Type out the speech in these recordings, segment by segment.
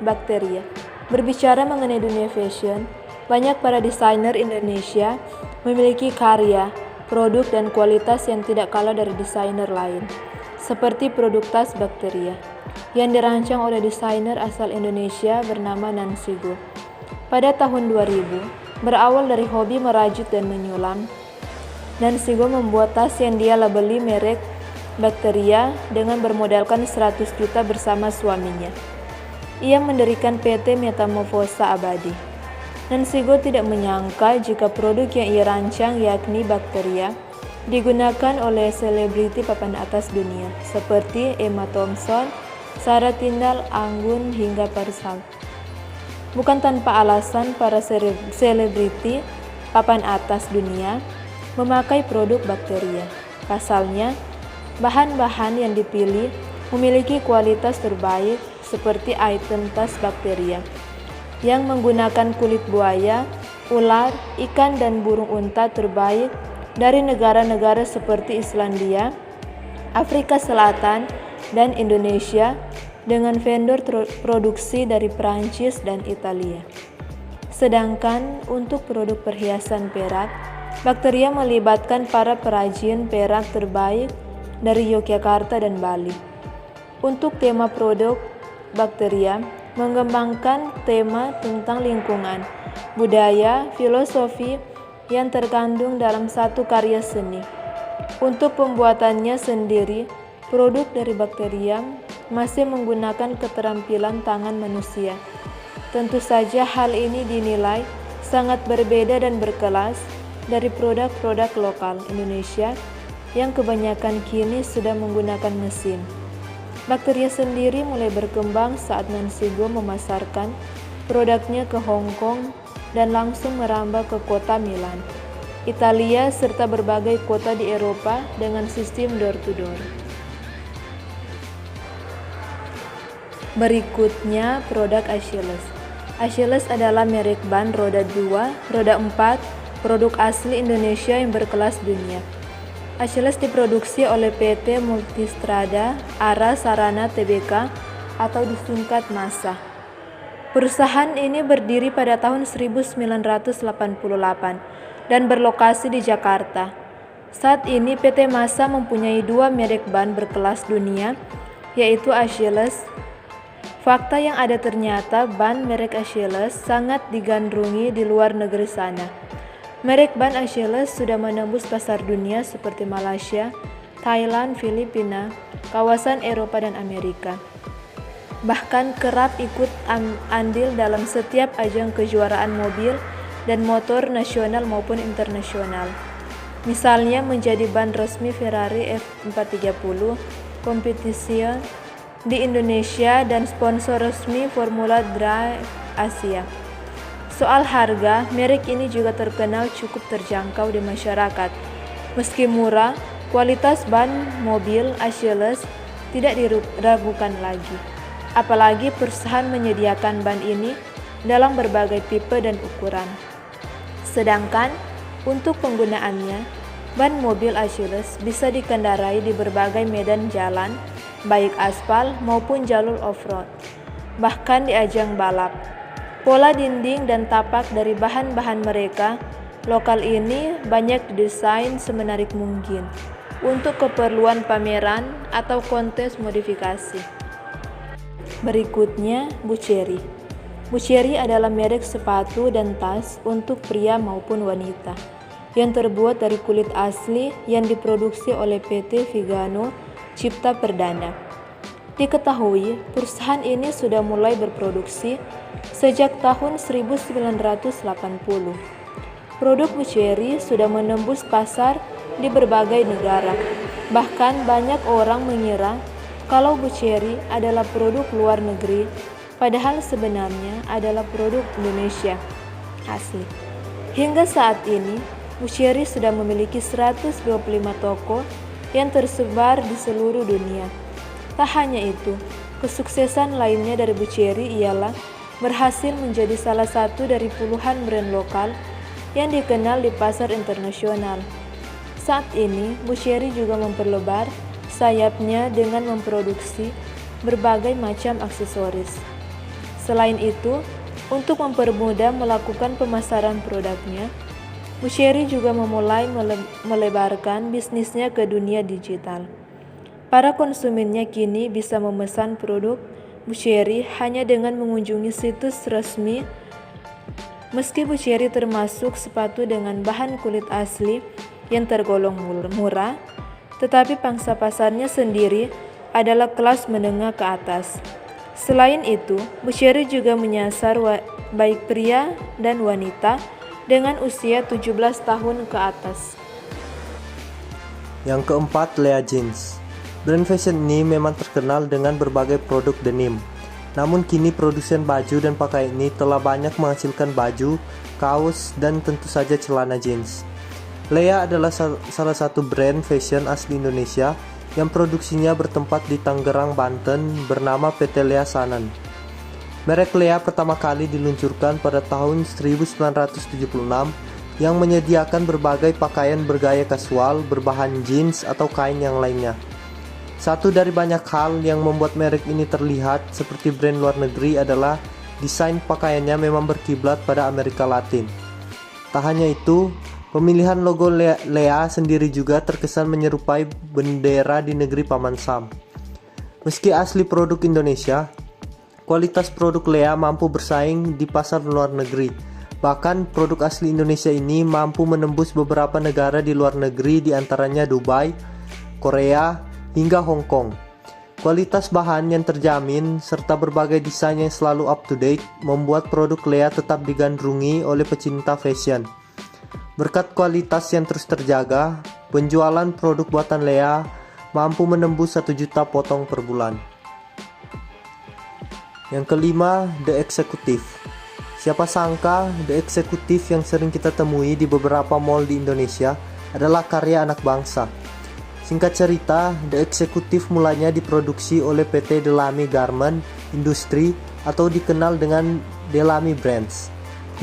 Bakteria. Berbicara mengenai dunia fashion, banyak para desainer Indonesia memiliki karya, produk, dan kualitas yang tidak kalah dari desainer lain, seperti produk tas Bakteria, yang dirancang oleh desainer asal Indonesia bernama Nancy Go. Pada tahun 2000, berawal dari hobi merajut dan menyulam, Nancy Go membuat tas yang dia labeli merek Bakteria dengan bermodalkan 100 juta bersama suaminya. Ia mendirikan PT Metamorfosa Abadi. Nancy Go tidak menyangka jika produk yang ia rancang yakni Bakteria digunakan oleh selebriti papan atas dunia seperti Emma Thompson, Sarah Tindall, Anggun, hingga Paris Hilton. Bukan tanpa alasan para selebriti papan atas dunia memakai produk Bakteria. Pasalnya, bahan-bahan yang dipilih memiliki kualitas terbaik seperti item tas Bakteria yang menggunakan kulit buaya, ular, ikan, dan burung unta terbaik dari negara-negara seperti Islandia, Afrika Selatan, dan Indonesia dengan vendor produksi dari Prancis dan Italia. Sedangkan untuk produk perhiasan perak, Bakteria melibatkan para perajin perak terbaik dari Yogyakarta dan Bali. Untuk tema produk, Bakteria mengembangkan tema tentang lingkungan, budaya, filosofi yang terkandung dalam satu karya seni. Untuk pembuatannya sendiri, produk dari Bakteria masih menggunakan keterampilan tangan manusia. Tentu saja hal ini dinilai sangat berbeda dan berkelas dari produk-produk lokal Indonesia yang kebanyakan kini sudah menggunakan mesin. Bakteria sendiri mulai berkembang saat Nancy Go memasarkan produknya ke Hong Kong dan langsung merambah ke kota Milan, Italia, serta berbagai kota di Eropa dengan sistem door-to-door. Berikutnya, produk Achilles. Achilles adalah merek ban roda 2, roda 4, produk asli Indonesia yang berkelas dunia. Achilles diproduksi oleh PT Multistrada Ara Sarana Tbk atau disingkat MASA. Perusahaan ini berdiri pada tahun 1988 dan berlokasi di Jakarta. Saat ini PT MASA mempunyai 2 merek ban berkelas dunia, yaitu Achilles. Fakta yang ada ternyata ban merek Achilles sangat digandrungi di luar negeri sana. Merek ban Achilles sudah menembus pasar dunia seperti Malaysia, Thailand, Filipina, kawasan Eropa, dan Amerika. Bahkan kerap ikut andil dalam setiap ajang kejuaraan mobil dan motor nasional maupun internasional. Misalnya menjadi ban resmi Ferrari F430 Competition di Indonesia dan sponsor resmi Formula Drive Asia. Soal harga, merek ini juga terkenal cukup terjangkau di masyarakat. Meski murah, kualitas ban mobil Achilles tidak diragukan lagi. Apalagi perusahaan menyediakan ban ini dalam berbagai tipe dan ukuran. Sedangkan untuk penggunaannya, ban mobil Achilles bisa dikendarai di berbagai medan jalan, baik aspal maupun jalur off-road, bahkan di ajang balap. Pola dinding dan tapak dari bahan-bahan mereka lokal ini banyak didesain semenarik mungkin untuk keperluan pameran atau kontes modifikasi. Berikutnya, Buccheri. Buccheri adalah merek sepatu dan tas untuk pria maupun wanita yang terbuat dari kulit asli yang diproduksi oleh PT Vigano Cipta Perdana. Diketahui, perusahaan ini sudah mulai berproduksi sejak tahun 1980. Produk Buccheri sudah menembus pasar di berbagai negara. Bahkan banyak orang mengira kalau Buccheri adalah produk luar negeri, padahal sebenarnya adalah produk Indonesia asli. Hingga saat ini, Buccheri sudah memiliki 125 toko yang tersebar di seluruh dunia. Tak hanya itu, kesuksesan lainnya dari Buccheri ialah berhasil menjadi salah satu dari puluhan brand lokal yang dikenal di pasar internasional. Saat ini, Buccheri juga memperlebar sayapnya dengan memproduksi berbagai macam aksesoris. Selain itu, untuk mempermudah melakukan pemasaran produknya, Busheri juga memulai melebarkan bisnisnya ke dunia digital. Para konsumennya kini bisa memesan produk Busheri hanya dengan mengunjungi situs resmi. Meski Busheri termasuk sepatu dengan bahan kulit asli yang tergolong murah, tetapi pangsa pasarnya sendiri adalah kelas menengah ke atas. Selain itu, Busheri juga menyasar baik pria dan wanita dengan usia 17 tahun ke atas. Yang keempat, Lea Jeans. Brand fashion ini memang terkenal dengan berbagai produk denim. Namun kini produsen baju dan pakaian ini telah banyak menghasilkan baju, kaos, dan tentu saja celana jeans. Lea adalah salah satu brand fashion asli Indonesia yang produksinya bertempat di Tangerang, Banten bernama PT Lea Sanan. Merek Lea pertama kali diluncurkan pada tahun 1976 yang menyediakan berbagai pakaian bergaya kasual berbahan jeans atau kain yang lainnya. Satu dari banyak hal yang membuat merek ini terlihat seperti brand luar negeri adalah desain pakaiannya memang berkiblat pada Amerika Latin. Tak hanya itu, pemilihan logo Lea sendiri juga terkesan menyerupai bendera di negeri Paman Sam. Meski asli produk Indonesia, kualitas produk Lea mampu bersaing di pasar luar negeri. Bahkan produk asli Indonesia ini mampu menembus beberapa negara di luar negeri, diantaranya Dubai, Korea, hingga Hong Kong. Kualitas bahan yang terjamin serta berbagai desain yang selalu up to date membuat produk Lea tetap digandrungi oleh pecinta fashion. Berkat kualitas yang terus terjaga, penjualan produk buatan Lea mampu menembus 1 juta potong per bulan. Yang kelima, The Executive. Siapa sangka The Executive yang sering kita temui di beberapa mall di Indonesia adalah karya anak bangsa. Singkat cerita, The Executive mulanya diproduksi oleh PT Delami Garment Industry atau dikenal dengan Delami Brands.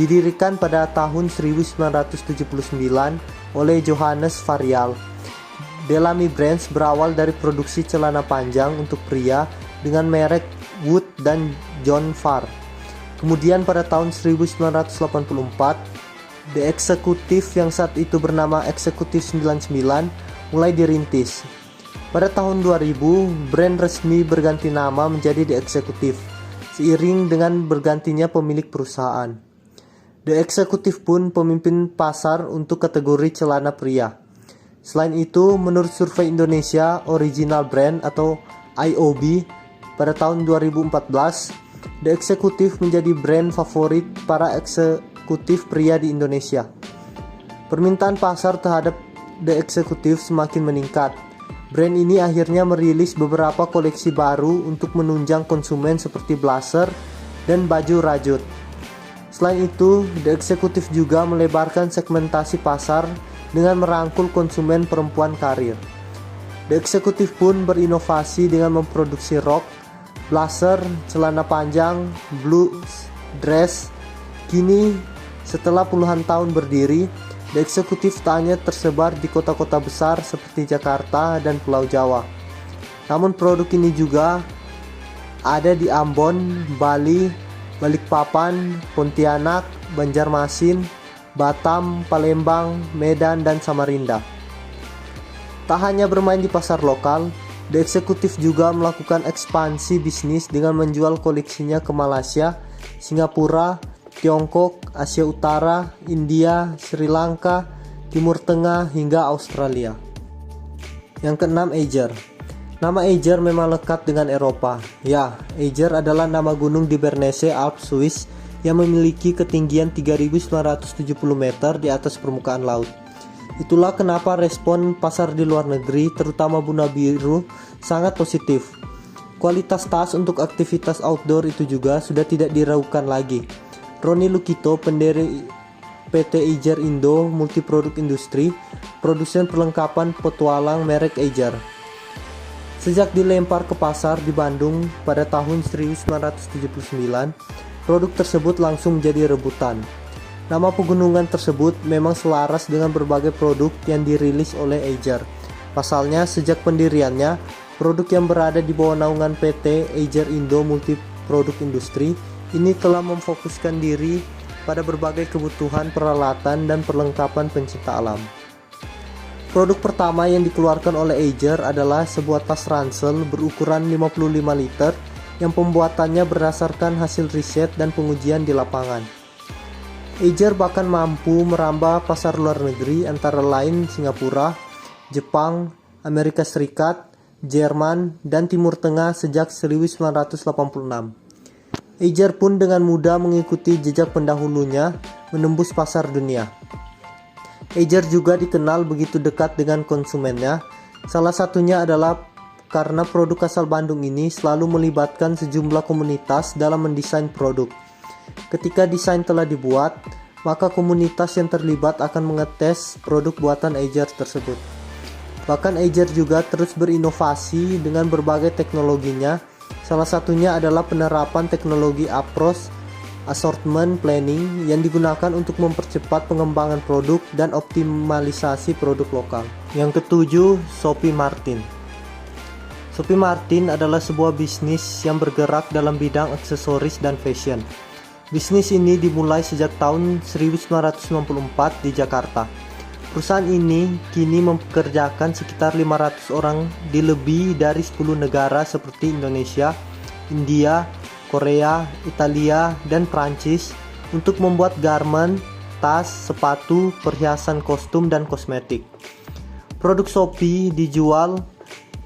Didirikan pada tahun 1979 oleh Johannes Varial. Delami Brands berawal dari produksi celana panjang untuk pria dengan merek Wood dan John Farr. Kemudian pada tahun 1984, The Executive yang saat itu bernama Executive 99 mulai dirintis. Pada tahun 2000, brand resmi berganti nama menjadi The Executive, seiring dengan bergantinya pemilik perusahaan. The Executive pun pemimpin pasar untuk kategori celana pria. Selain itu, menurut survei Indonesia Original Brand atau IOB, pada tahun 2014, The Executive menjadi brand favorit para eksekutif pria di Indonesia. Permintaan pasar terhadap The Executive semakin meningkat. Brand ini akhirnya merilis beberapa koleksi baru untuk menunjang konsumen seperti blazer dan baju rajut. Selain itu, The Executive juga melebarkan segmentasi pasar dengan merangkul konsumen perempuan karir. The Executive pun berinovasi dengan memproduksi rok, blazer, celana panjang, blues, dress. Kini, setelah puluhan tahun berdiri, The Executive tak hanya tersebar di kota-kota besar seperti Jakarta dan Pulau Jawa. Namun produk ini juga ada di Ambon, Bali, Balikpapan, Pontianak, Banjarmasin, Batam, Palembang, Medan, dan Samarinda. Tak hanya bermain di pasar lokal, The Executive juga melakukan ekspansi bisnis dengan menjual koleksinya ke Malaysia, Singapura, Tiongkok, Asia Utara, India, Sri Lanka, Timur Tengah, hingga Australia. Yang keenam, Eiger. Nama Eiger memang lekat dengan Eropa. Ya, Eiger adalah nama gunung di Bernese, Alps, Swiss yang memiliki ketinggian 3.970 meter di atas permukaan laut. Itulah kenapa respon pasar di luar negeri, terutama Buna Biru, sangat positif. Kualitas tas untuk aktivitas outdoor itu juga sudah tidak diragukan lagi. Roni Lukito, pendiri PT Eiger Indo Multiproduk Industri, produsen perlengkapan petualang merek Eiger. Sejak dilempar ke pasar di Bandung pada tahun 1979, produk tersebut langsung menjadi rebutan. Nama pegunungan tersebut memang selaras dengan berbagai produk yang dirilis oleh Eiger. Pasalnya, sejak pendiriannya, produk yang berada di bawah naungan PT Eiger Indo Multiproduk Industri ini telah memfokuskan diri pada berbagai kebutuhan peralatan dan perlengkapan pencinta alam. Produk pertama yang dikeluarkan oleh Eiger adalah sebuah tas ransel berukuran 55 liter yang pembuatannya berdasarkan hasil riset dan pengujian di lapangan. Eiger bahkan mampu merambah pasar luar negeri antara lain Singapura, Jepang, Amerika Serikat, Jerman, dan Timur Tengah sejak 1986. Eiger pun dengan mudah mengikuti jejak pendahulunya menembus pasar dunia. Eiger juga dikenal begitu dekat dengan konsumennya, salah satunya adalah karena produk asal Bandung ini selalu melibatkan sejumlah komunitas dalam mendesain produk. Ketika desain telah dibuat, maka komunitas yang terlibat akan mengetes produk buatan Eiger tersebut. Bahkan Eiger juga terus berinovasi dengan berbagai teknologinya. Salah satunya adalah penerapan teknologi approach assortment planning yang digunakan untuk mempercepat pengembangan produk dan optimalisasi produk lokal. Yang ketujuh, Sophie Martin. Sophie Martin adalah sebuah bisnis yang bergerak dalam bidang aksesoris dan fashion. Bisnis ini dimulai sejak tahun 1994 di Jakarta. Perusahaan ini kini mempekerjakan sekitar 500 orang di lebih dari 10 negara seperti Indonesia, India, Korea, Italia, dan Prancis untuk membuat garment, tas, sepatu, perhiasan kostum, dan kosmetik. Produk Sophie dijual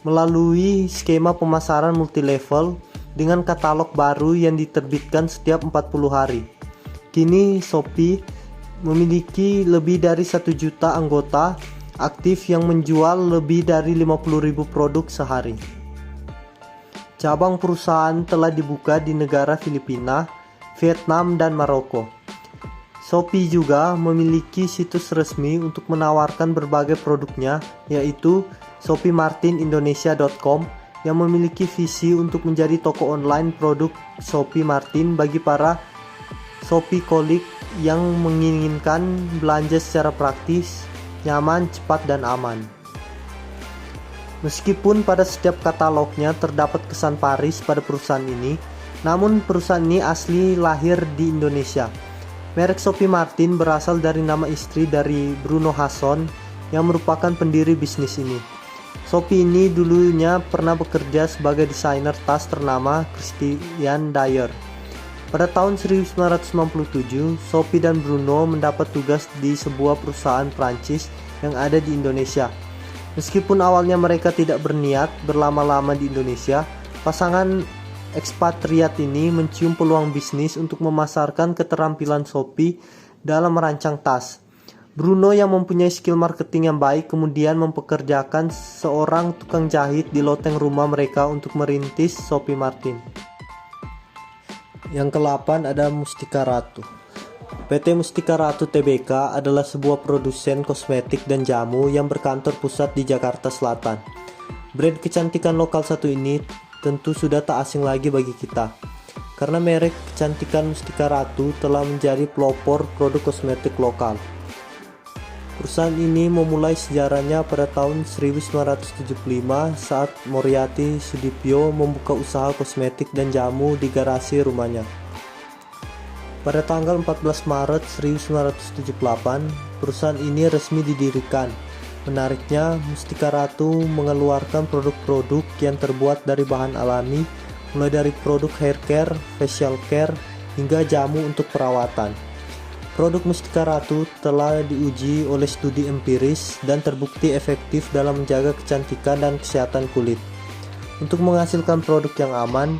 melalui skema pemasaran multilevel dengan katalog baru yang diterbitkan setiap 40 hari. Kini Sophie memiliki lebih dari 1 juta anggota aktif yang menjual lebih dari 50.000 produk sehari. Cabang perusahaan telah dibuka di negara Filipina, Vietnam, dan Maroko. Sophie juga memiliki situs resmi untuk menawarkan berbagai produknya, yaitu sophiemartinindonesia.com yang memiliki visi untuk menjadi toko online produk Sophie Martin bagi para Sophie-kolik yang menginginkan belanja secara praktis, nyaman, cepat, dan aman. Meskipun pada setiap katalognya terdapat kesan Paris pada perusahaan ini, namun perusahaan ini asli lahir di Indonesia. Merek Sophie Martin berasal dari nama istri dari Bruno Hasson yang merupakan pendiri bisnis ini. Sophie ini dulunya pernah bekerja sebagai desainer tas ternama Christian Dior. Pada tahun 1997, Sophie dan Bruno mendapat tugas di sebuah perusahaan Prancis yang ada di Indonesia. Meskipun awalnya mereka tidak berniat berlama-lama di Indonesia, pasangan ekspatriat ini mencium peluang bisnis untuk memasarkan keterampilan Sophie dalam merancang tas. Bruno yang mempunyai skill marketing yang baik kemudian mempekerjakan seorang tukang jahit di loteng rumah mereka untuk merintis Sophie Martin. Yang ke-8 ada Mustika Ratu. PT Mustika Ratu Tbk adalah sebuah produsen kosmetik dan jamu yang berkantor pusat di Jakarta Selatan. Brand kecantikan lokal satu ini tentu sudah tak asing lagi bagi kita, karena merek kecantikan Mustika Ratu telah menjadi pelopor produk kosmetik lokal. Perusahaan ini memulai sejarahnya pada tahun 1975 saat Moriarty Sudipyo membuka usaha kosmetik dan jamu di garasi rumahnya. Pada tanggal 14 Maret 1978, perusahaan ini resmi didirikan. Menariknya, Mustika Ratu mengeluarkan produk-produk yang terbuat dari bahan alami, mulai dari produk hair care, facial care, hingga jamu untuk perawatan. Produk Mustika Ratu telah diuji oleh studi empiris dan terbukti efektif dalam menjaga kecantikan dan kesehatan kulit. Untuk menghasilkan produk yang aman,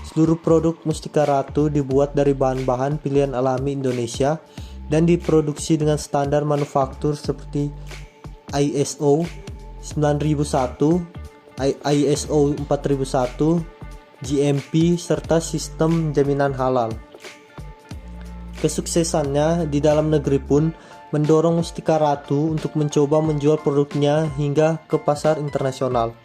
seluruh produk Mustika Ratu dibuat dari bahan-bahan pilihan alami Indonesia dan diproduksi dengan standar manufaktur seperti ISO 9001, ISO 4001, GMP, serta sistem jaminan halal. Kesuksesannya di dalam negeri pun mendorong Mustika Ratu untuk mencoba menjual produknya hingga ke pasar internasional.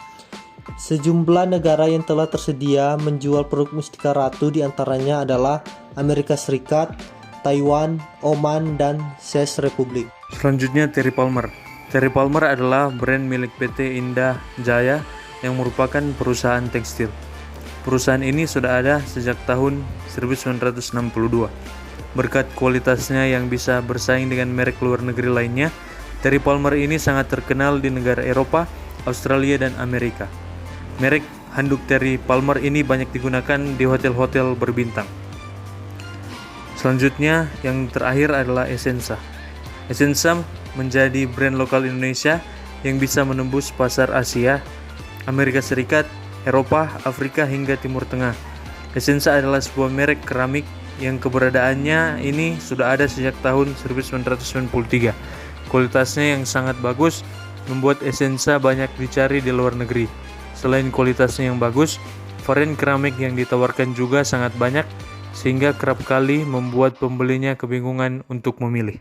Sejumlah negara yang telah tersedia menjual produk Mustika Ratu diantaranya adalah Amerika Serikat, Taiwan, Oman, dan Czech Republic. Selanjutnya Terry Palmer. Terry Palmer adalah brand milik PT Indah Jaya yang merupakan perusahaan tekstil. Perusahaan ini sudah ada sejak tahun 1962. Berkat kualitasnya yang bisa bersaing dengan merek luar negeri lainnya, Terry Palmer ini sangat terkenal di negara Eropa, Australia, dan Amerika. Merek handuk Terry Palmer ini banyak digunakan di hotel-hotel berbintang. Selanjutnya, yang terakhir adalah Essensa. Essensa menjadi brand lokal Indonesia yang bisa menembus pasar Asia, Amerika Serikat, Eropa, Afrika, hingga Timur Tengah. Essensa adalah sebuah merek keramik yang keberadaannya ini sudah ada sejak tahun 1993. Kualitasnya yang sangat bagus membuat Essensa banyak dicari di luar negeri. Selain kualitasnya yang bagus, varian keramik yang ditawarkan juga sangat banyak, sehingga kerap kali membuat pembelinya kebingungan untuk memilih.